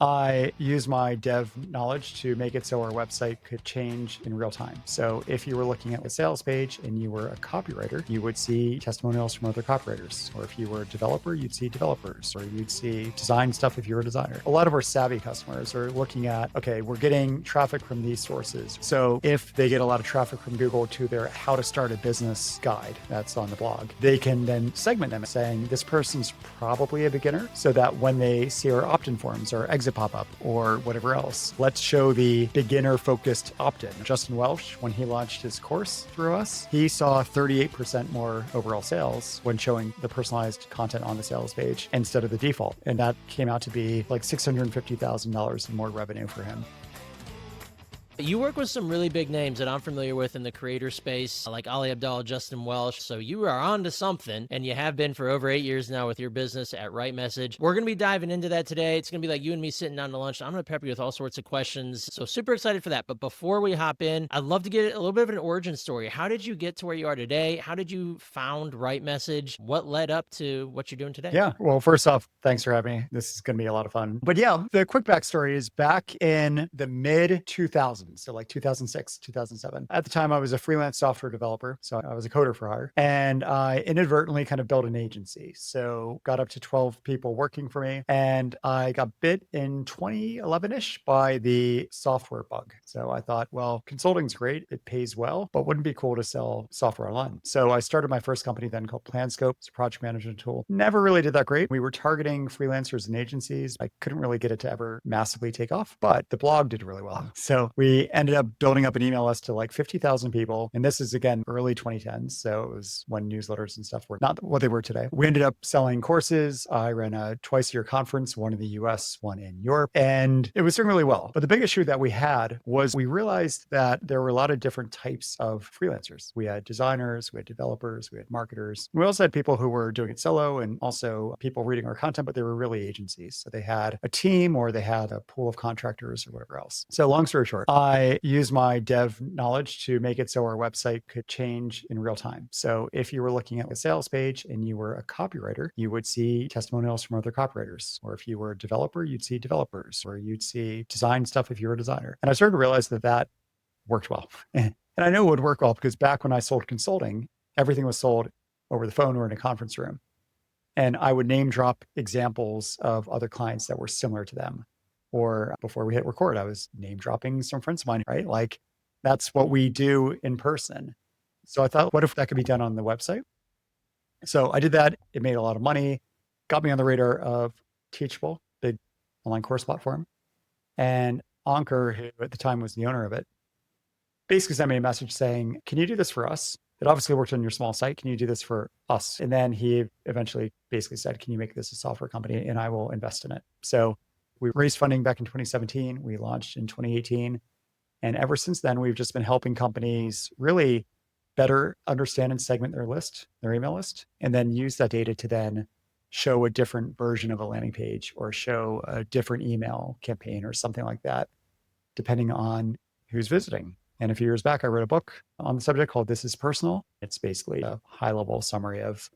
I use my dev knowledge to make it so our website could change in real time. So if you were looking at a sales page and you were a copywriter, you would see testimonials from other copywriters. Or if you were a developer, you'd see developers, or you'd see design stuff if you were a designer. A lot of our savvy customers are looking at, okay, we're getting traffic from these sources. So if they get a lot of traffic from Google to their how to start a business guide that's on the blog, they can then segment them saying this person's probably a beginner, so that when they see our opt-in forms or exit pop-up or whatever else, let's show the beginner-focused opt-in. Justin Welsh, when he launched his course through us, he saw 38% more overall sales when showing the personalized content on the sales page instead of the default. And that came out to be like $650,000 in more revenue for him. You work with some really big names that I'm familiar with in the creator space, like Ali Abdaal, Justin Welsh. So you are on to something, and you have been for over 8 years now with your business at Right Message. We're going to be diving into that today. It's going to be like you and me sitting down to lunch. I'm going to pepper you with all sorts of questions. So super excited for that. But before we hop in, I'd love to get a little bit of an origin story. How did you get to where you are today? How did you found Right Message? What led up to what you're doing today? Yeah. Well, first off, thanks for having me. This is going to be a lot of fun. But yeah, the quick backstory is back in the mid 2000s. So like 2006, 2007. At the time, I was a freelance software developer. So I was a coder for hire. And I inadvertently kind of built an agency. So got up to 12 people working for me. And I got bit in 2011-ish by the software bug. So I thought, well, consulting's great. It pays well, but wouldn't it be cool to sell software online? So I started my first company then called PlanScope. It's a project management tool. Never really did that great. We were targeting freelancers and agencies. I couldn't really get it to ever massively take off, but the blog did really well. So we ended up building up an email list to like 50,000 people. And this is again, early 2010s. So it was when newsletters and stuff were not what they were today. We ended up selling courses. I ran a twice-a-year conference, one in the US, one in Europe, and it was doing really well. But the big issue that we had was we realized that there were a lot of different types of freelancers. We had designers, we had developers, we had marketers. We also had people who were doing it solo and also people reading our content, but they were really agencies. So they had a team or they had a pool of contractors or whatever else. So long story short, I used my dev knowledge to make it so our website could change in real time. So if you were looking at a sales page and you were a copywriter, you would see testimonials from other copywriters. Or if you were a developer, you'd see developers, or you'd see design stuff if you're a designer. And I started to realize that that worked well. And I know it would work well because back when I sold consulting, everything was sold over the phone or in a conference room. And I would name drop examples of other clients that were similar to them. Or before we hit record, I was name dropping some friends of mine, right? Like that's what we do in person. So I thought, what if that could be done on the website? So I did that. It made a lot of money, got me on the radar of Teachable, big online course platform. And Ankur, who at the time was the owner of it, basically sent me a message saying, can you do this for us? It obviously worked on your small site. Can you do this for us? And then he eventually basically said, can you make this a software company and I will invest in it? So we raised funding back in 2017. We launched in 2018. And ever since then, we've just been helping companies really better understand and segment their list, their email list, and then use that data to then show a different version of a landing page or show a different email campaign or something like that, depending on who's visiting. And a few years back, I wrote a book on the subject called This is Personal. It's basically a high-level summary of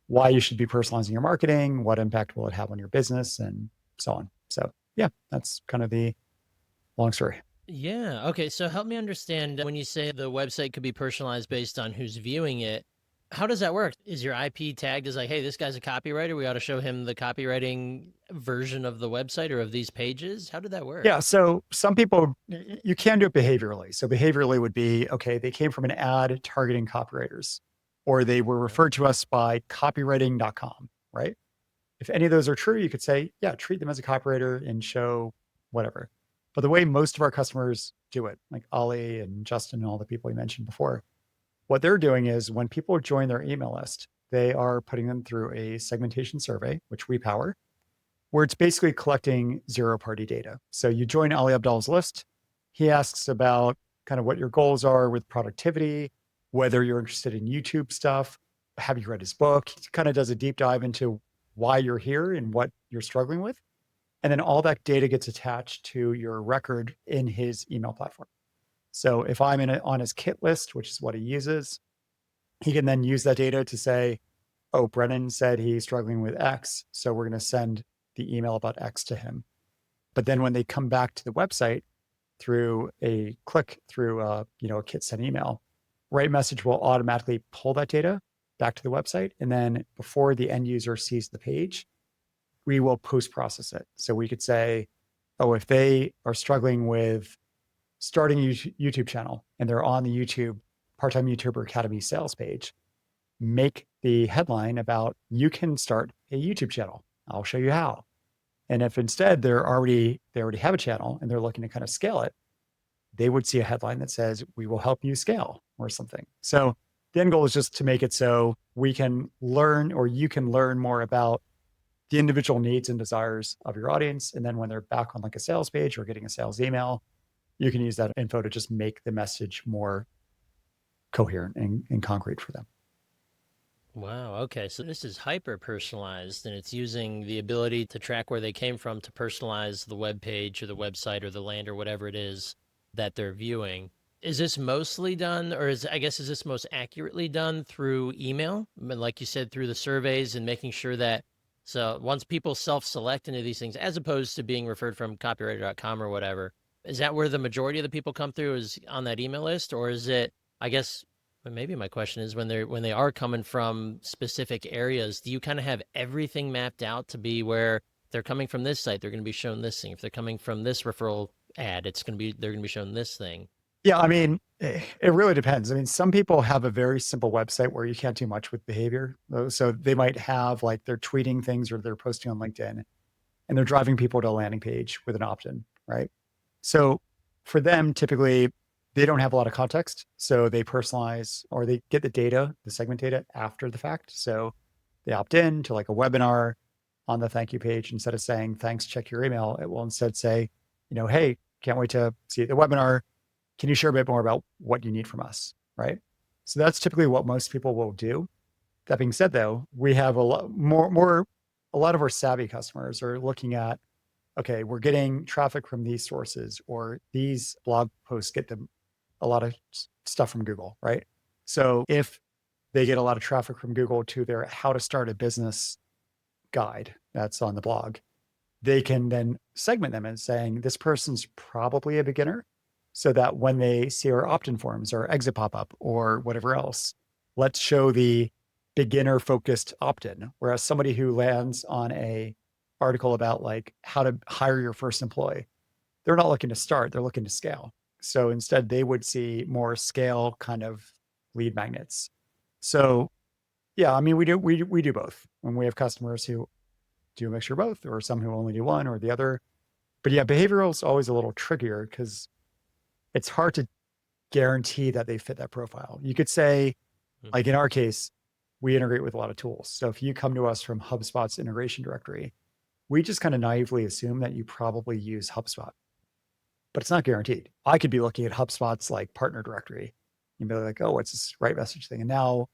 why you should be personalizing your marketing, what impact will it have on your business, and so on. So yeah, that's kind of the long story. Yeah. Okay. So help me understand when you say the website could be personalized based on who's viewing it. How does that work? Is your IP tagged as like, hey, this guy's a copywriter. We ought to show him the copywriting version of the website or of these pages. How did that work? Yeah. So some people, you can do it behaviorally. So behaviorally would be, okay, they came from an ad targeting copywriters, or they were referred to us by copywriting.com, right? If any of those are true, you could say, yeah, treat them as a copywriter and show whatever. But the way most of our customers do it, like Ali and Justin and all the people you mentioned before, what they're doing is when people join their email list, they are putting them through a segmentation survey, which we power, where it's basically collecting zero-party data. So you join Ali Abdaal's list. He asks about kind of what your goals are with productivity, whether you're interested in YouTube stuff, have you read his book? He kind of does a deep dive into why you're here and what you're struggling with. And then all that data gets attached to your record in his email platform. So if I'm on his kit list, which is what he uses, he can then use that data to say, oh, Brennan said he's struggling with X, so we're going to send the email about X to him. But then when they come back to the website through a click through a kit sent email, Right Message will automatically pull that data back to the website. And then before the end user sees the page, we will post process it. So we could say, oh, if they are struggling with starting a YouTube channel and they're on the YouTube Part-Time YouTuber Academy sales page, make the headline about you can start a YouTube channel. I'll show you how. And if instead they already have a channel and they're looking to kind of scale it, they would see a headline that says, we will help you scale or something. So the end goal is just to make it so we can learn, or you can learn more about the individual needs and desires of your audience. And then when they're back on like a sales page or getting a sales email, you can use that info to just make the message more coherent and concrete for them. Wow. Okay. So this is hyper personalized, and it's using the ability to track where they came from to personalize the web page or the website or the land or whatever it is that they're viewing. Is this mostly done, or is this most accurately done through email? I mean, like you said, through the surveys and making sure that, so once people self-select into these things, as opposed to being referred from copywriter.com or whatever, is that where the majority of the people come through, is on that email list? Or is it, I guess, maybe my question is, when they are coming from specific areas, do you kind of have everything mapped out to be where they're coming from this site, they're going to be shown this thing. If they're coming from this referral ad, they're going to be shown this thing. Yeah, I mean, it really depends. I mean, some people have a very simple website where you can't do much with behavior. So they might have like they're tweeting things or they're posting on LinkedIn and they're driving people to a landing page with an opt-in, right? So for them, typically, they don't have a lot of context. So they personalize, or they get the data, the segment data, after the fact. So they opt in to like a webinar on the thank you page. Instead of saying, thanks, check your email, it will instead say, hey, can't wait to see the webinar. Can you share a bit more about what you need from us, right? So that's typically what most people will do. That being said, though, we have a lot of our savvy customers are looking at, okay, we're getting traffic from these sources, or these blog posts get them a lot of stuff from Google, right? So if they get a lot of traffic from Google to their how to start a business guide that's on the blog, they can then segment them and saying, this person's probably a beginner, so that when they see our opt-in forms or exit pop-up or whatever else, let's show the beginner focused opt-in. Whereas somebody who lands on a article about like how to hire your first employee, they're not looking to start, they're looking to scale. So instead they would see more scale kind of lead magnets. So yeah, I mean, we do both. When we have customers who do a mixture of both, or some who only do one or the other. But yeah, behavioral is always a little trickier because it's hard to guarantee that they fit that profile. You could say, like in our case, we integrate with a lot of tools. So if you come to us from HubSpot's integration directory, we just kind of naively assume that you probably use HubSpot, but it's not guaranteed. I could be looking at HubSpot's like partner directory and be like, oh, what's this Right Message thing? And now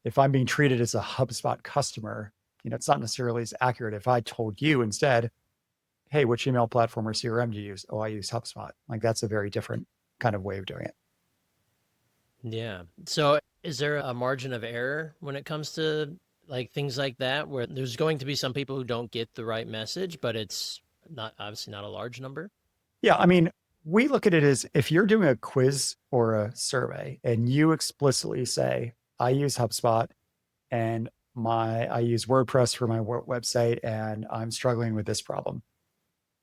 if I'm being treated as a HubSpot customer, it's not necessarily as accurate. If I told you instead, hey, which email platform or CRM do you use? Oh, I use HubSpot. Like that's a very different kind of way of doing it. Yeah. So is there a margin of error when it comes to like things like that, where there's going to be some people who don't get the right message, but it's obviously not a large number? Yeah. I mean, we look at it as if you're doing a quiz or a survey and you explicitly say, I use HubSpot and I use WordPress for my website and I'm struggling with this problem.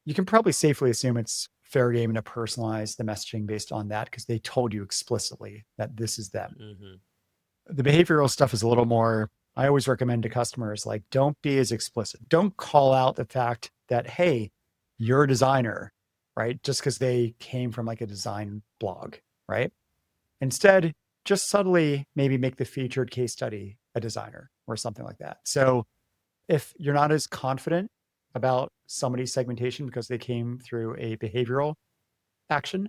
You can probably safely assume it's fair game to personalize the messaging based on that because they told you explicitly that this is them. Mm-hmm. The behavioral stuff is a little more, I always recommend to customers, like, don't be as explicit. Don't call out the fact that, hey, you're a designer, right? Just because they came from like a design blog, right? Instead, just subtly maybe make the featured case study a designer or something like that. So if you're not as confident about somebody's segmentation because they came through a behavioral action,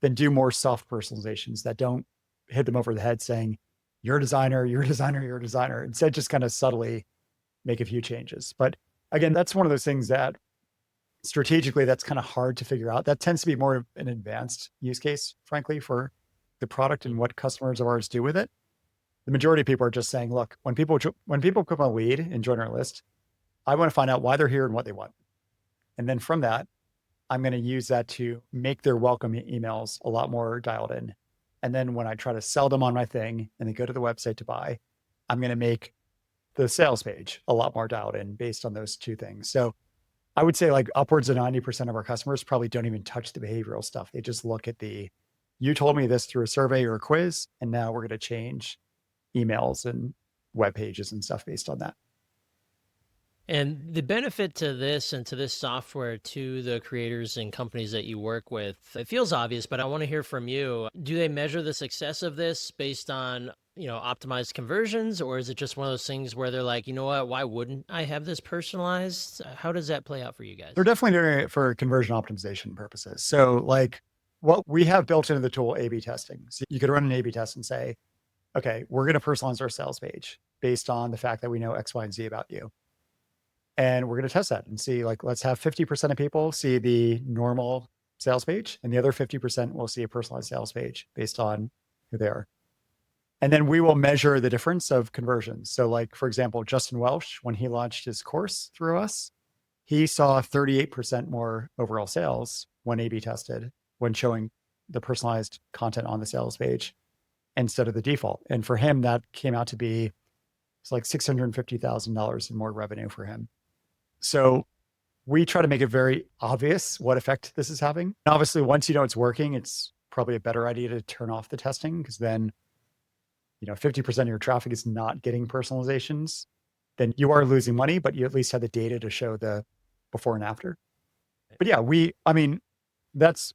then do more soft personalizations that don't hit them over the head saying, you're a designer, you're a designer, you're a designer. Instead, just kind of subtly make a few changes. But again, that's one of those things that strategically, that's kind of hard to figure out. That tends to be more of an advanced use case, frankly, for the product and what customers of ours do with it. The majority of people are just saying, look, when people come a lead and join our list, I want to find out why they're here and what they want. And then from that, I'm going to use that to make their welcome emails a lot more dialed in. And then when I try to sell them on my thing and they go to the website to buy, I'm going to make the sales page a lot more dialed in based on those two things. So I would say like upwards of 90% of our customers probably don't even touch the behavioral stuff. They just look at you told me this through a survey or a quiz, and now we're going to change emails and web pages and stuff based on that. And the benefit to this and to this software to the creators and companies that you work with, it feels obvious, but I want to hear from you. Do they measure the success of this based on, optimized conversions, or is it just one of those things where they're like, you know what, why wouldn't I have this personalized? How does that play out for you guys? They're definitely doing it for conversion optimization purposes. So like what we have built into the tool, A/B testing. So you could run an A/B test and say, okay, we're going to personalize our sales page based on the fact that we know X, Y, and Z about you. And we're going to test that and see, like, let's have 50% of people see the normal sales page, and the other 50% will see a personalized sales page based on who they are. And then we will measure the difference of conversions. So like, for example, Justin Welsh, when he launched his course through us, he saw 38% more overall sales when A/B tested, when showing the personalized content on the sales page instead of the default. And for him, that came out to be, it's like $650,000 in more revenue for him. So we try to make it very obvious what effect this is having. And obviously, once you know it's working, it's probably a better idea to turn off the testing, because then, 50% of your traffic is not getting personalizations. Then you are losing money, but you at least have the data to show the before and after. But yeah, that's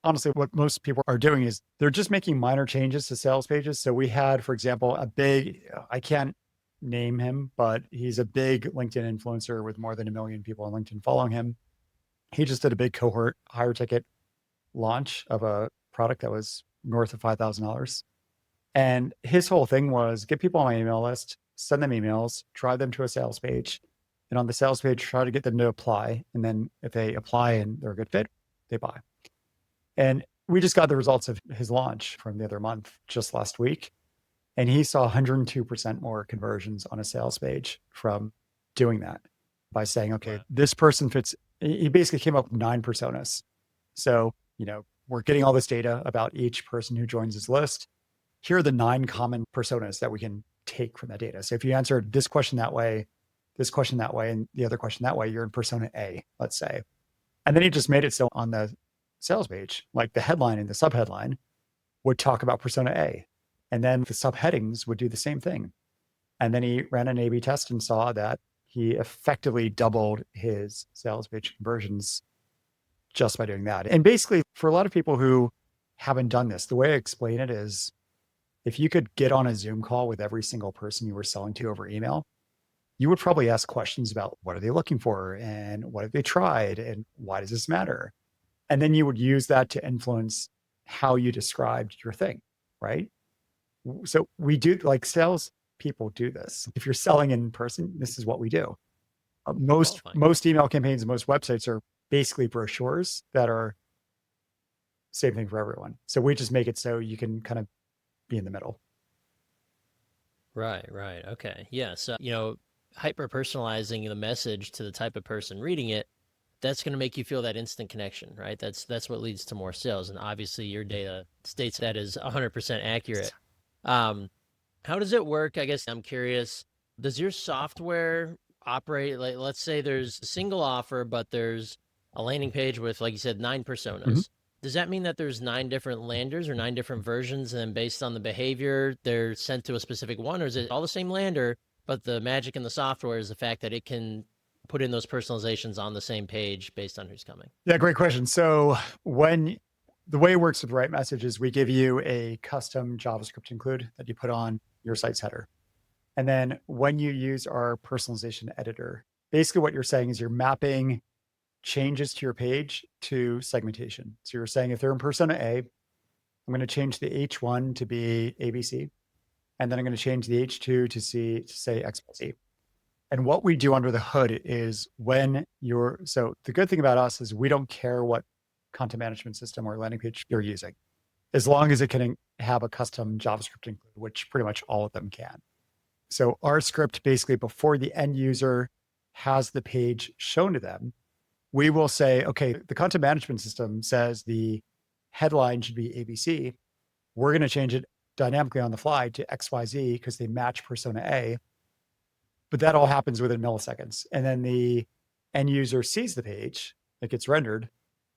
honestly what most people are doing, is they're just making minor changes to sales pages. So we had, for example, I can't name him, but he's a big LinkedIn influencer with more than 1 million people on LinkedIn following him. He just did a big cohort higher ticket launch of a product that was north of $5,000. And his whole thing was get people on my email list, send them emails, drive them to a sales page. And on the sales page, try to get them to apply. And then if they apply and they're a good fit, they buy. And we just got the results of his launch from the other month, just last week. And he saw 102% more conversions on a sales page from doing that, by saying, okay, this person fits. He basically came up with 9 personas. So, we're getting all this data about each person who joins his list. Here are the 9 common personas that we can take from that data. So if you answered this question that way, and the other question that way, you're in persona A, let's say. And then he just made it so on the sales page, like the headline and the subheadline would talk about persona A. And then the subheadings would do the same thing. And then he ran an A/B test and saw that he effectively doubled his sales page conversions just by doing that. And basically, for a lot of people who haven't done this, the way I explain it is, if you could get on a Zoom call with every single person you were selling to over email, you would probably ask questions about what are they looking for and what have they tried and why does this matter? And then you would use that to influence how you described your thing, right? So we do, like, sales people do this. If you're selling in person, this is what we do. Most email campaigns and most websites are basically brochures that are same thing for everyone. So we just make it so you can kind of be in the middle. Right. Okay. Yeah. So, hyper personalizing the message to the type of person reading it, that's going to make you feel that instant connection, right? That's what leads to more sales. And obviously your data states that is 100% accurate. How does it work? I guess I'm curious, does your software operate, like, let's say there's a single offer, but there's a landing page with, like you said, 9 personas. Mm-hmm. Does that mean that there's 9 different landers or 9 different versions, and based on the behavior, they're sent to a specific one? Or is it all the same lander, but the magic in the software is the fact that it can put in those personalizations on the same page based on who's coming? Yeah, great question. So the way it works with Right Message is we give you a custom JavaScript include that you put on your site's header. And then when you use our personalization editor, basically what you're saying is you're mapping changes to your page to segmentation. So you're saying if they're in persona A, I'm going to change the H1 to be ABC. And then I'm going to change the H2 to say XYZ. And what we do under the hood is so the good thing about us is we don't care what content management system or landing page you're using, as long as it can have a custom JavaScript include, which pretty much all of them can. So our script, basically before the end user has the page shown to them, we will say, okay, the content management system says the headline should be ABC. We're going to change it dynamically on the fly to XYZ because they match persona A. But that all happens within milliseconds. And then the end user sees the page, it gets rendered,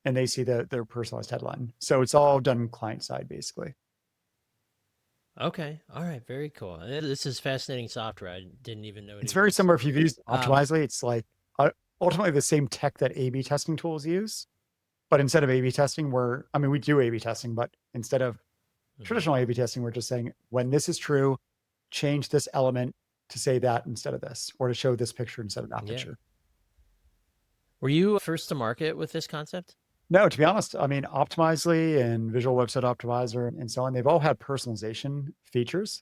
and they see their personalized headline. So it's all done client side, basically. Okay. All right. Very cool. This is fascinating software. I didn't even know it It's very existed. similar if you've used Optimizely. It's like ultimately the same tech that A/B testing tools use, but instead of A/B testing, we do A/B testing, but instead of traditional A/B testing, we're just saying when this is true, change this element to say that instead of this, or to show this picture instead of that picture. Were you first to market with this concept? No, to be honest, Optimizely and Visual Website Optimizer and so on, they've all had personalization features,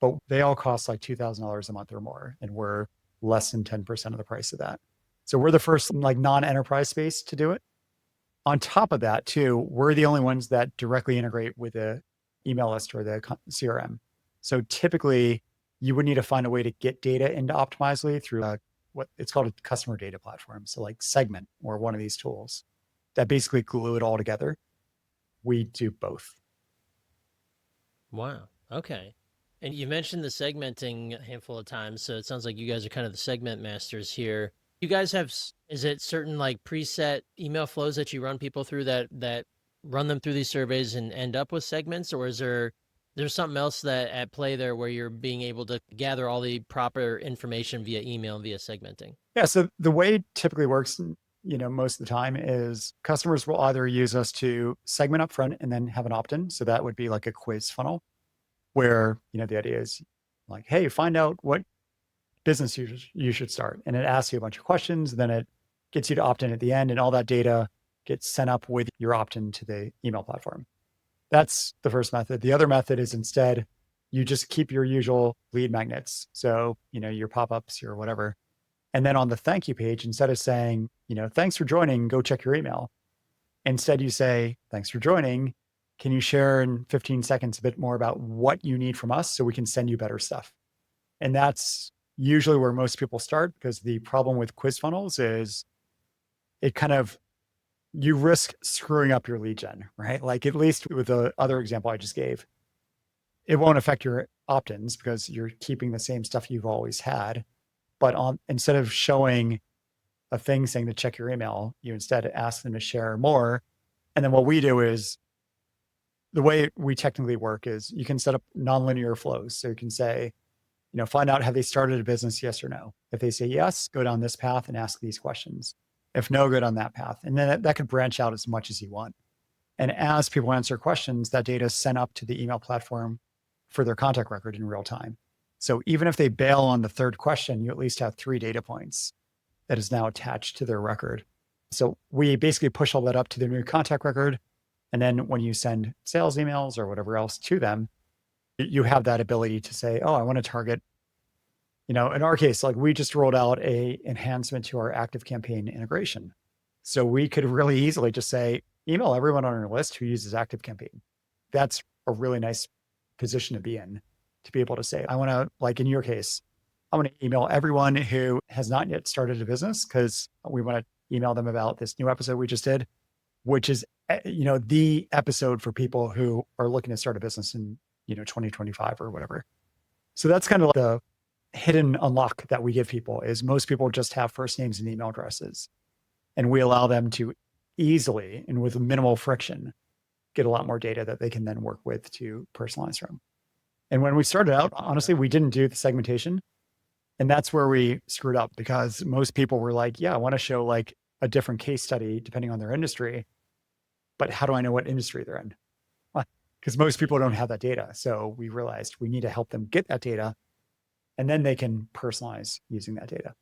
but they all cost like $2,000 a month or more, and we're less than 10% of the price of that. So we're the first like non-enterprise space to do it. On top of that, too, we're the only ones that directly integrate with the email list or the CRM. So typically, you would need to find a way to get data into Optimizely through what it's called a customer data platform. So like Segment or one of these tools that basically glue it all together. We do both. Wow. Okay. And you mentioned the segmenting a handful of times. So it sounds like you guys are kind of the segment masters here. You guys have, is it certain like preset email flows that you run people through that run them through these surveys and end up with segments? Or is there's something else that at play there where you're being able to gather all the proper information via email and via segmenting? Yeah. So the way it typically works, most of the time is customers will either use us to segment up front and then have an opt-in. So that would be like a quiz funnel where, the idea is like, hey, find out what business you should start. And it asks you a bunch of questions. And then it gets you to opt in at the end, and all that data gets sent up with your opt-in to the email platform. That's the first method. The other method is instead you just keep your usual lead magnets. So, your pop-ups, your whatever. And then on the thank you page, instead of saying, thanks for joining, go check your email. Instead, you say, thanks for joining. Can you share in 15 seconds a bit more about what you need from us so we can send you better stuff? And that's usually where most people start, because the problem with quiz funnels is you risk screwing up your lead gen, right? Like at least with the other example I just gave, it won't affect your opt-ins because you're keeping the same stuff you've always had. But instead of showing a thing saying to check your email, you instead ask them to share more. And then what we do is, the way we technically work is you can set up nonlinear flows. So you can say, find out, have they started a business, yes or no? If they say yes, go down this path and ask these questions. If no, go down that path. And then that could branch out as much as you want. And as people answer questions, that data is sent up to the email platform for their contact record in real time. So even if they bail on the third question, you at least have 3 data points that is now attached to their record. So we basically push all that up to their new contact record. And then when you send sales emails or whatever else to them, you have that ability to say, oh, I want to target, in our case, like we just rolled out a enhancement to our active campaign integration. So we could really easily just say, email everyone on our list who uses active campaign. That's a really nice position to be in, to be able to say, I want to, like in your case, I want to email everyone who has not yet started a business because we want to email them about this new episode we just did, which is, the episode for people who are looking to start a business in, 2025 or whatever. So that's kind of like the hidden unlock that we give people, is most people just have first names and email addresses. And we allow them to easily and with minimal friction get a lot more data that they can then work with to personalize from. And when we started out, honestly, we didn't do the segmentation. And that's where we screwed up, because most people were like, yeah, I want to show like a different case study depending on their industry. But how do I know what industry they're in? Because most people don't have that data. So we realized we need to help them get that data, and then they can personalize using that data.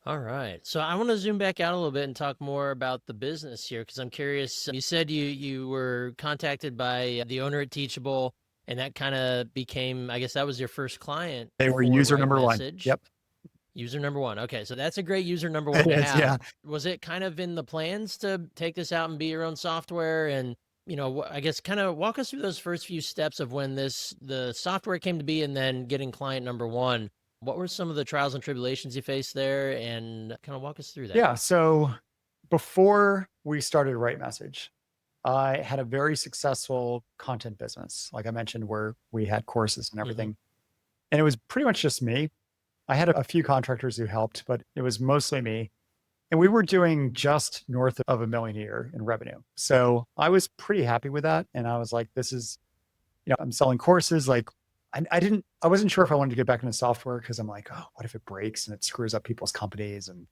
All right. So I want to zoom back out a little bit and talk more about the business here, because I'm curious. You said you were contacted by the owner at Teachable, and that kind of became, I guess that was your first client. They were user number 1. Yep. User number 1. Okay. So that's a great user number 1 to have. Yeah. Was it kind of in the plans to take this out and be your own software? And, I guess kind of walk us through those first few steps of when the software came to be and then getting client number 1. What were some of the trials and tribulations you faced there, and kind of walk us through that? Yeah. So before we started Right Message, I had a very successful content business, like I mentioned, where we had courses and Hmm. everything. And it was pretty much just me. I had a few contractors who helped, but it was mostly me. And we were doing just north of 1 million a year in revenue. So I was pretty happy with that. And I was like, this is, I'm selling courses. Like I wasn't sure if I wanted to get back into software because I'm like, oh, what if it breaks and it screws up people's companies? And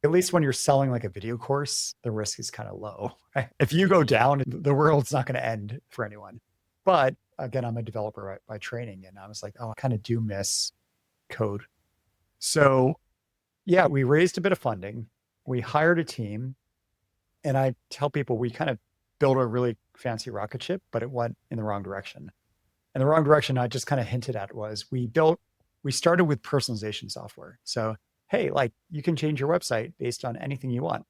at least when you're selling like a video course, the risk is kind of low. Right? If you go Yeah. down, the world's not going to end for anyone. But again, I'm a developer by training. And I was like, oh, I kind of do miss code. So yeah, we raised a bit of funding. We hired a team. And I tell people we kind of built a really fancy rocket ship, but it went in the wrong direction. And the wrong direction I just kind of hinted at was we started with personalization software. So, hey, like you can change your website based on anything you want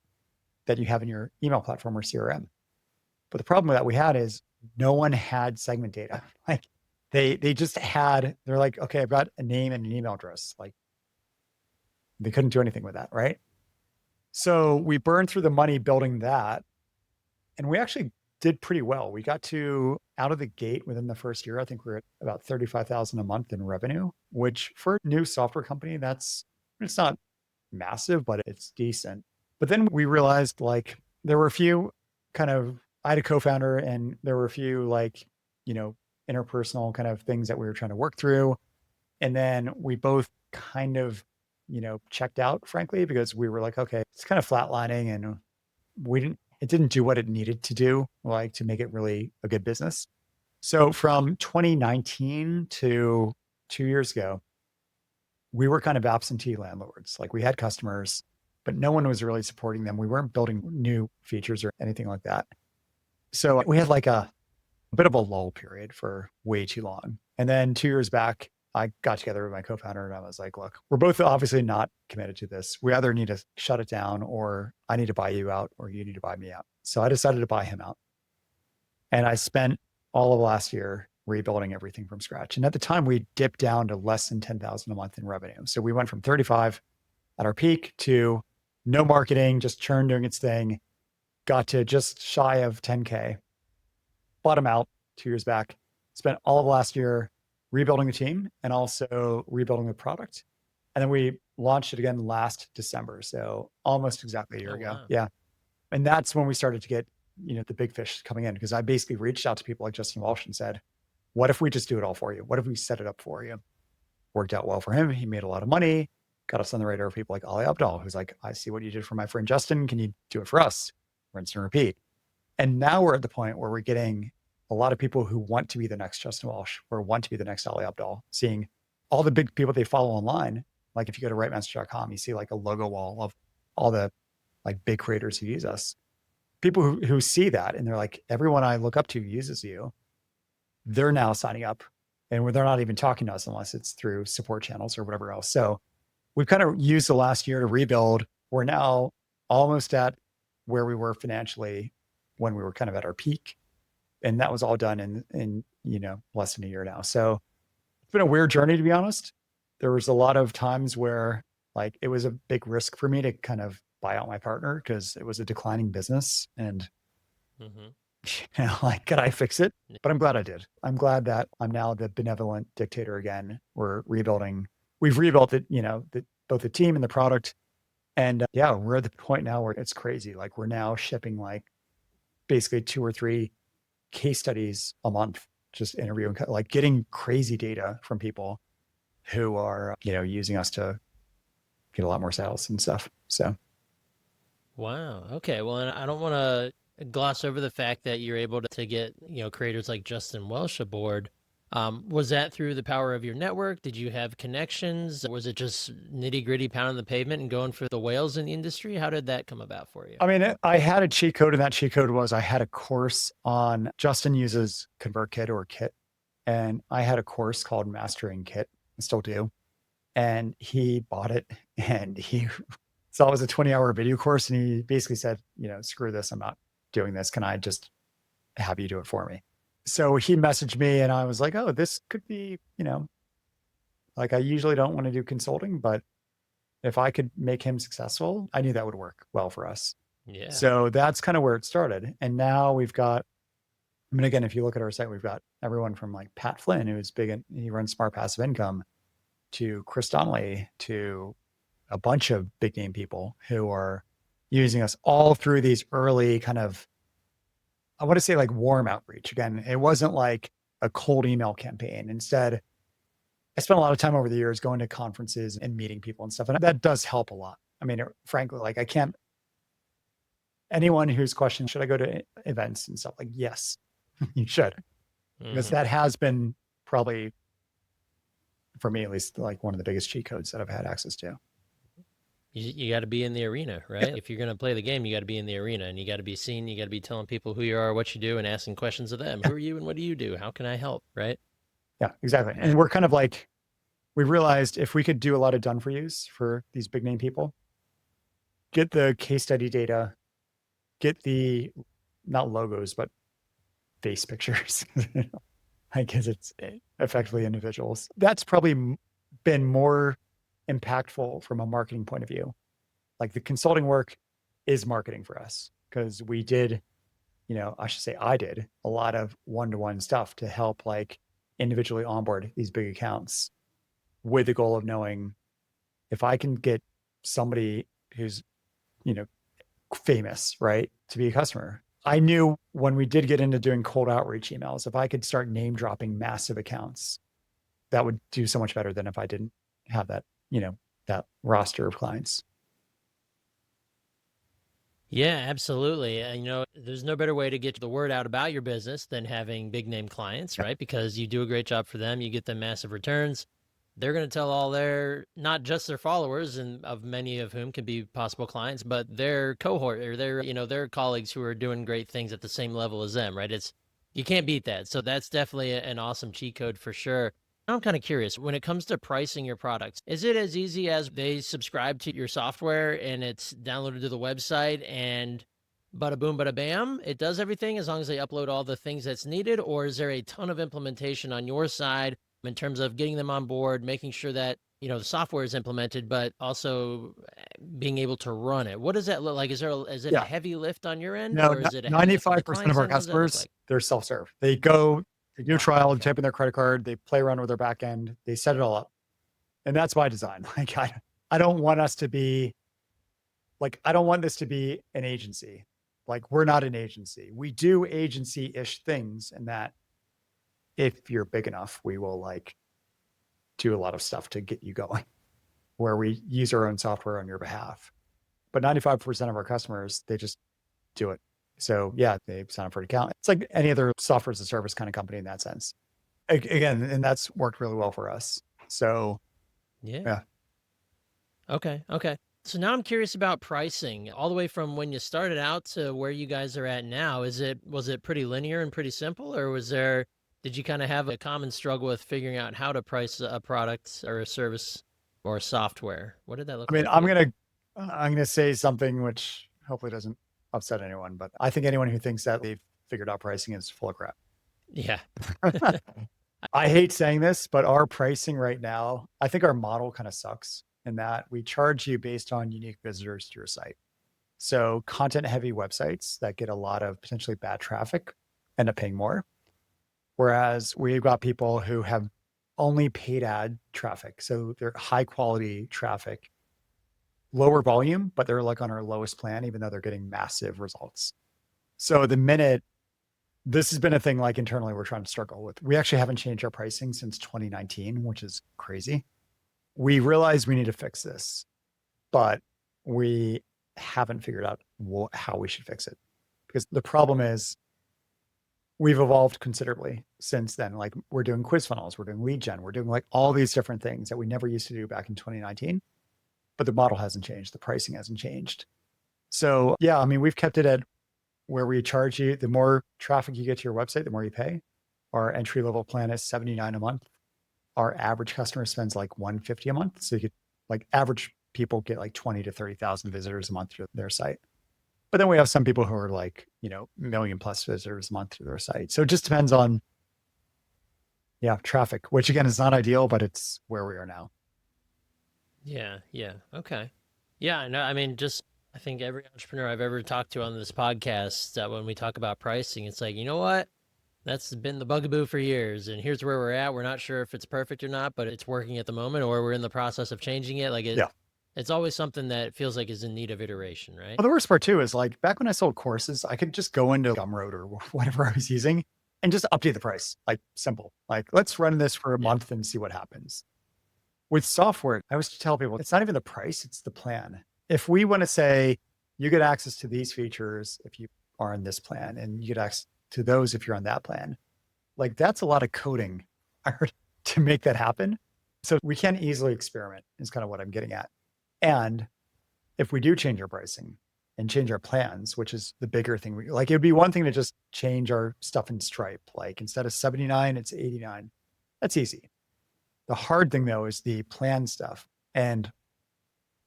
that you have in your email platform or CRM. But the problem that we had is no one had segment data. Like they just had, they're like, okay, I've got a name and an email address. Like they couldn't do anything with that, right? So we burned through the money building that. And we actually did pretty well. We got to out of the gate within the first year. I think we're at about 35,000 a month in revenue, which for a new software company, it's not massive, but it's decent. But then we realized like there were a few kind of, I had a co-founder and there were a few like, you know, interpersonal kind of things that we were trying to work through. And then we both kind of, checked out, frankly, because we were like, okay, it's kind of flatlining and it didn't do what it needed to do, like to make it really a good business. So from 2019 to 2 years ago, we were kind of absentee landlords. Like we had customers, but no one was really supporting them. We weren't building new features or anything like that. So we had like a bit of a lull period for way too long. And then 2 years back, I got together with my co-founder and I was like, look, we're both obviously not committed to this. We either need to shut it down or I need to buy you out or you need to buy me out. So I decided to buy him out. And I spent all of last year rebuilding everything from scratch. And at the time we dipped down to less than 10,000 a month in revenue. So we went from 35 at our peak to no marketing, just churn doing its thing, got to just shy of 10K, bottom out 2 years back, spent all of last year rebuilding the team and also rebuilding the product. And then we launched it again last December. So almost exactly a year Oh, ago. wow. Yeah. And that's when we started to get, the big fish coming in because I basically reached out to people like Justin Walsh and said, what if we just do it all for you? What if we set it up for you? Worked out well for him. He made a lot of money, got us on the radar of people like Ali Abdal, who's like, I see what you did for my friend Justin. Can you do it for us? Rinse and repeat. And now we're at the point where we're getting a lot of people who want to be the next Justin Walsh or want to be the next Ali Abdal, seeing all the big people they follow online. Like if you go to rightmessage.com, you see like a logo wall of all the like big creators who use us. People who see that and they're like, everyone I look up to uses you. They're now signing up and they're not even talking to us unless it's through support channels or whatever else. So we've kind of used the last year to rebuild. We're now almost at where we were financially when we were kind of at our peak. And that was all done in less than a year now. So it's been a weird journey, to be honest. There was a lot of times where like it was a big risk for me to kind of buy out my partner because it was a declining business and Hmm. like, could I fix it? But I'm glad I did. I'm glad that I'm now the benevolent dictator again. We're rebuilding. We've rebuilt it, both the team and the product. And yeah, we're at the point now where it's crazy. Like we're now shipping like basically 2 or 3 case studies a month, just interviewing, like getting crazy data from people who are, using us to get a lot more sales and stuff. So Wow. Okay. Well, and I don't want to gloss over the fact that you're able to get, creators like Justin Welsh aboard. Was that through the power of your network? Did you have connections? Was it just nitty gritty pounding the pavement and going for the whales in the industry? How did that come about for you? I mean, I had a cheat code, and that cheat code was I had a course on Justin uses ConvertKit or Kit, and I had a course called Mastering Kit. I still do. And he bought it, and he saw it was a 20-hour video course, and he basically said, screw this, I'm not doing this. Can I just have you do it for me? So he messaged me, and I was like, oh, this could be, Like I usually don't want to do consulting, but if I could make him successful, I knew that would work well for us. Yeah. So that's kind of where it started. And now we've got, I mean, again, if you look at our site, we've got everyone from like Pat Flynn, who's big and he runs Smart Passive Income, to Chris Donnelly, to a bunch of big name people who are using us all through these early kind of, I want to say like warm outreach. Again, it wasn't like a cold email campaign. Instead, I spent a lot of time over the years going to conferences and meeting people and stuff. And that does help a lot. I mean, frankly, like I can't, anyone who's questioning, should I go to events and stuff? Like, yes, you should. Because that has been probably, for me at least, like one of the biggest cheat codes that I've had access to. You got to be in the arena, right? Yeah. If you're going to play the game, you got to be in the arena and you got to be seen. You got to be telling people who you are, what you do, and asking questions of them. Who are you and what do you do? How can I help? Right? Yeah, exactly. And we're kind of like, we realized if we could do a lot of done for yous for these big name people, get the case study data, get the, not logos, but face pictures, I guess it's effectively individuals. That's probably been more impactful from a marketing point of view. Like the consulting work is marketing for us because we did, I should say I did a lot of one-to-one stuff to help like individually onboard these big accounts with the goal of knowing if I can get somebody who's, famous, right, to be a customer. I knew when we did get into doing cold outreach emails, if I could start name dropping massive accounts, that would do so much better than if I didn't have that, that roster of clients. Yeah, absolutely. There's no better way to get the word out about your business than having big name clients, right? Because you do a great job for them, you get them massive returns. They're going to tell all their, not just their followers, and of many of whom can be possible clients, but their cohort or their colleagues who are doing great things at the same level as them, right? You can't beat that. So that's definitely an awesome cheat code for sure. I'm kind of curious, when it comes to pricing your products, is it as easy as they subscribe to your software and it's downloaded to the website and bada boom, bada bam, it does everything as long as they upload all the things that's needed? Or is there a ton of implementation on your side in terms of getting them on board, making sure that, the software is implemented, but also being able to run it? What does that look like? Is it a heavy lift on your end, No, or is it a heavy lift on the 95% client of our side? What does that look customers, like? they're self-serve. They go, they do a trial, they type in their credit card, they play around with their back end, they set it all up. And that's by design. Like I don't want us to be like, I don't want this to be an agency. Like we're not an agency. We do agency-ish things in that if you're big enough, we will like do a lot of stuff to get you going where we use our own software on your behalf. But 95% of our customers, they just do it. So yeah, they sign up for an account. It's like any other software as a service kind of company in that sense. Again, and that's worked really well for us. So Yeah. yeah. Okay. Okay. So now I'm curious about pricing, all the way from when you started out to where you guys are at now. Was it pretty linear and pretty simple, or did you kind of have a common struggle with figuring out how to price a product or a service or software? What did that I look mean, like for you? I'm gonna say something which hopefully doesn't upset anyone, but I think anyone who thinks that they've figured out pricing is full of crap. Yeah. I hate saying this, but our pricing right now, I think our model kind of sucks in that we charge you based on unique visitors to your site. So content heavy websites that get a lot of potentially bad traffic end up paying more. Whereas we've got people who have only paid ad traffic. So they're high quality traffic, lower volume, but they're like on our lowest plan, even though they're getting massive results. So the minute this has been a thing like internally we're trying to struggle with. We actually haven't changed our pricing since 2019, which is crazy. We realize we need to fix this, but we haven't figured out how we should fix it. Because the problem is we've evolved considerably since then. Like we're doing quiz funnels, we're doing lead gen, we're doing like all these different things that we never used to do back in 2019. But the model hasn't changed, the pricing hasn't changed. So yeah, I mean, we've kept it at where we charge you, the more traffic you get to your website, the more you pay. Our entry level plan is $79 a month. Our average customer spends like $150 a month. So you could like average people get like 20 to 30,000 visitors a month to their site. But then we have some people who are like, million plus visitors a month to their site. So it just depends on Yeah, traffic, which again is not ideal, but it's where we are now. Yeah, yeah. Okay. Yeah, no, I mean, just I think every entrepreneur I've ever talked to on this podcast, when we talk about pricing, it's like, you know what? That's been the bugaboo for years, and here's where we're at. We're not sure if it's perfect or not, but it's working at the moment, or we're in the process of changing it. Yeah. It's always something that feels like is in need of iteration, right? Well, the worst part too is like back when I sold courses, I could just go into Gumroad or whatever I was using and just update the price. Like simple. Like let's run this for a Yeah. month and see what happens. With software, I always tell people it's not even the price, it's the plan. If we want to say you get access to these features if you are on this plan, and you get access to those if you're on that plan, like that's a lot of coding I heard to make that happen. So we can't easily experiment, is kind of what I'm getting at. And if we do change our pricing and change our plans, which is the bigger thing, like it would be one thing to just change our stuff in Stripe. Like instead of 79, it's 89. That's easy. The hard thing though is the plan stuff. And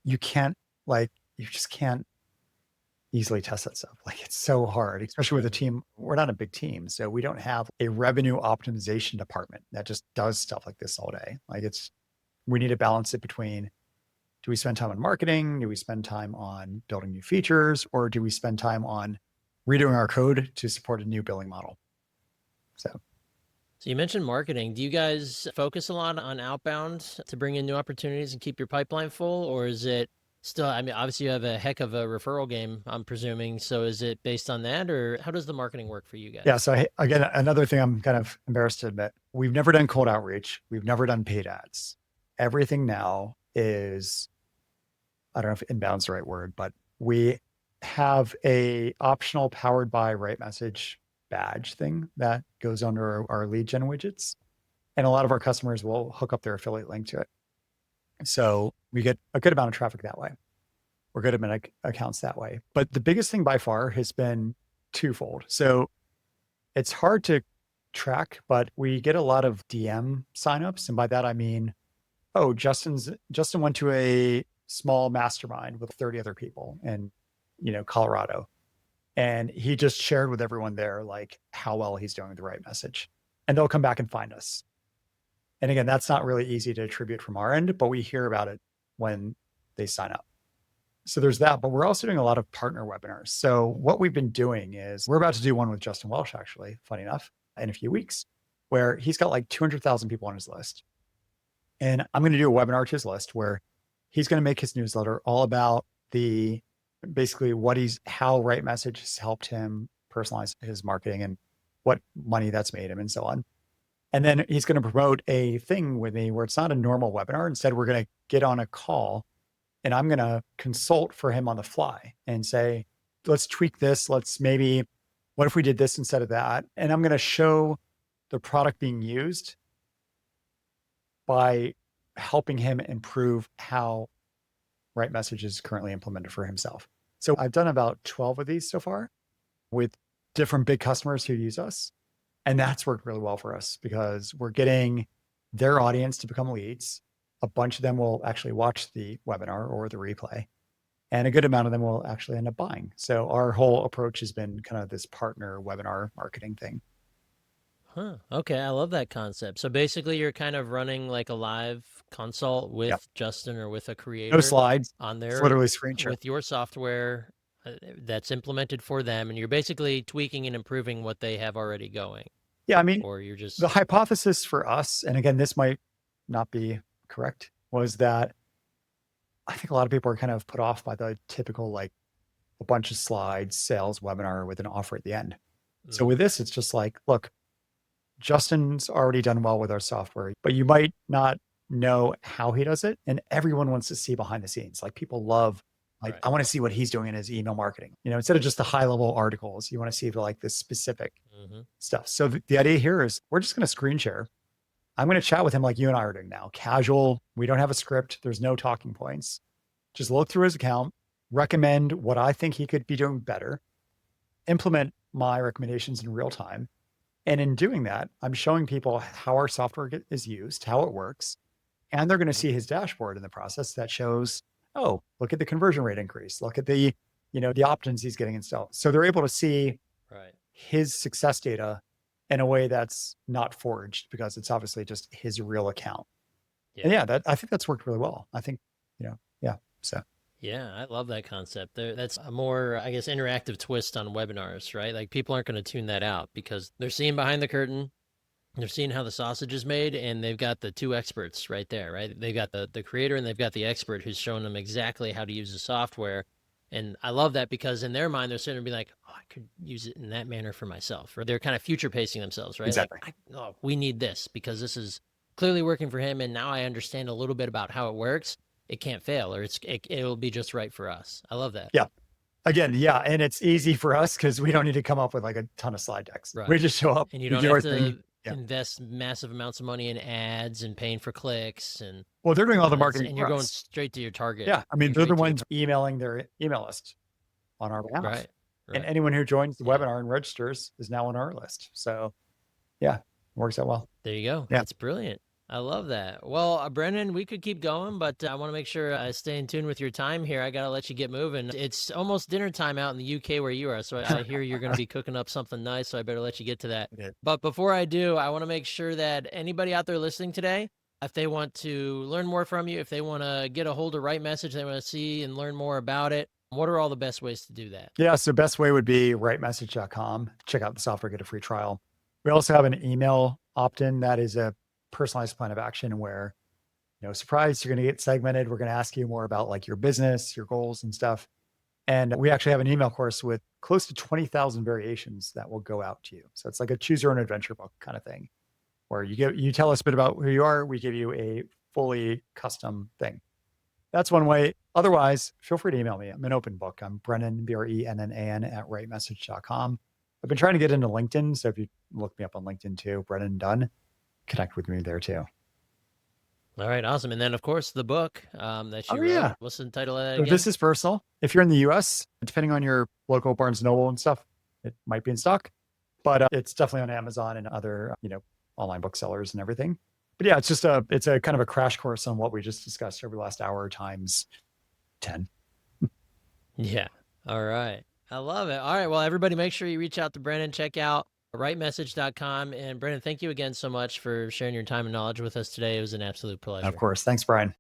you can't, like, you just can't easily test that stuff. Like it's so hard, especially with a team. We're not a big team. So we don't have a revenue optimization department that just does stuff like this all day. Like we need to balance it between, do we spend time on marketing? Do we spend time on building new features? Or do we spend time on redoing our code to support a new billing model? So So you mentioned marketing. Do you guys focus a lot on outbound to bring in new opportunities and keep your pipeline full, or is it still, I mean, obviously you have a heck of a referral game, I'm presuming. So is it based on that, or how does the marketing work for you yeah. guys? So again, another thing I'm kind of embarrassed to admit, we've never done cold outreach. We've never done paid ads. Everything now is, I don't know if inbound's the right word, but we have a optional powered by Right Message badge thing that goes under our lead gen widgets. And a lot of our customers will hook up their affiliate link to it. So we get a good amount of traffic that way. We're good at accounts that way. But the biggest thing by far has been twofold. So it's hard to track, but we get a lot of DM signups. And by that, I mean, oh, Justin went to a small mastermind with 30 other people in, Colorado. And he just shared with everyone there, like how well he's doing with the Right Message. And they'll come back and find us. And again, that's not really easy to attribute from our end, but we hear about it when they sign up. So there's that, but we're also doing a lot of partner webinars. So what we've been doing is we're about to do one with Justin Welsh, actually, funny enough, in a few weeks, where he's got like 200,000 people on his list. And I'm going to do a webinar to his list where he's going to make his newsletter all about basically how Right Message has helped him personalize his marketing and what money that's made him and so on. And then he's going to promote a thing with me where it's not a normal webinar. Instead, we're going to get on a call and I'm going to consult for him on the fly and say, let's tweak this. What if we did this instead of that? And I'm going to show the product being used by helping him improve how Right Message is currently implemented for himself. So I've done about 12 of these so far with different big customers who use us. And that's worked really well for us because we're getting their audience to become leads. A bunch of them will actually watch the webinar or the replay, and a good amount of them will actually end up buying. So our whole approach has been kind of this partner webinar marketing thing. Huh. Okay, I love that concept. So basically, you're kind of running like a live consult Yeah. with Justin or with a No creator slides. on It's there literally screen share. with your software that's implemented for them, and you're basically tweaking and improving what they have already going. Yeah. I mean, Or you're the just hypothesis for us, and again, this might not be correct, was that I think a lot of people are kind of put off by the typical, like a bunch of slides, sales webinar with an offer at the end. So with this, it's just like, look, Justin's already done well with our software, but you might not know how he does it. And everyone wants to see behind the scenes. Like people love, like, right. I want to see what he's doing in his email marketing. Instead of just the high level articles, you want to see like the specific stuff. So the idea here is we're just going to screen share. I'm going to chat with him like you and I are doing now, casual. We don't have a script. There's no talking points. Just look through his account, recommend what I think he could be doing better, implement my recommendations in real time. And in doing that, I'm showing people how our software is used, how it works. And they're going to see his dashboard in the process that shows, oh, look at the conversion rate increase. Look at the opt-ins he's getting installed. So they're able to see Right. his success data in a way that's not forged because it's obviously just his real account. Yeah. And yeah, I think that's worked really well. I think, yeah. So Yeah, I love that concept. That's a more, I guess, interactive twist on webinars, right? Like people aren't going to tune that out because they're seeing behind the curtain. They're seeing how the sausage is made, and they've got the two experts right there, right? They've got the creator and they've got the expert who's showing them exactly how to use the software. And I love that because in their mind, they're sitting there being like, oh, I could use it in that manner for myself. Or they're kind of future pacing themselves, right? exactly. Like, oh, we need this because this is clearly working for him. And now I understand a little bit about how it works. It can't fail, or it'll be just right for us. I love that. Yeah. Again, yeah. And it's easy for us because we don't need to come up with like a ton of slide decks. Right. We just show up. And you we don't do have our to thing. Yeah. invest massive amounts of money in ads and paying for clicks and Well, they're doing all the marketing and for you're going us. straight to your target. Yeah. I mean, You're they're the straight to ones emailing their email list on our behalf. Right. And anyone who joins the Yeah. webinar and registers is now on our list. So yeah, it works out well. There you go. Yeah. That's brilliant. I love that. Well, Brennan, we could keep going, but I want to make sure I stay in tune with your time here. I got to let you get moving. It's almost dinner time out in the UK where you are. So I hear you're going to be cooking up something nice. So I better let you get to that. Okay. But before I do, I want to make sure that anybody out there listening today, if they want to learn more from you, if they want to get a hold of Right Message, they want to see and learn more about it, what are all the best ways to do that? Yeah. So best way would be writemessage.com. Check out the software, get a free trial. We also have an email opt-in that is a personalized plan of action where, surprise, you're going to get segmented. We're going to ask you more about like your business, your goals and stuff. And we actually have an email course with close to 20,000 variations that will go out to you. So it's like a choose your own adventure book kind of thing where you tell us a bit about who you are. We give you a fully custom thing. That's one way. Otherwise, feel free to email me. I'm an open book. I'm Brennan, Brennan at writemessage.com. I've been trying to get into LinkedIn. So if you look me up on LinkedIn too, Brennan Dunn, connect with me there too. All right, awesome. And then, of course, the book that you wrote. Yeah. What's the title of that So again? This is personal. If you're in the US, depending on your local Barnes Noble and stuff, it might be in stock, but it's definitely on Amazon and other, online booksellers and everything. But yeah, it's a kind of a crash course on what we just discussed over the last hour times 10. Yeah. All right. I love it. All right. Well, everybody make sure you reach out to Brennan, check out rightmessage.com. And Brennan, thank you again so much for sharing your time and knowledge with us today. It was an absolute pleasure. Of course. Thanks, Brian.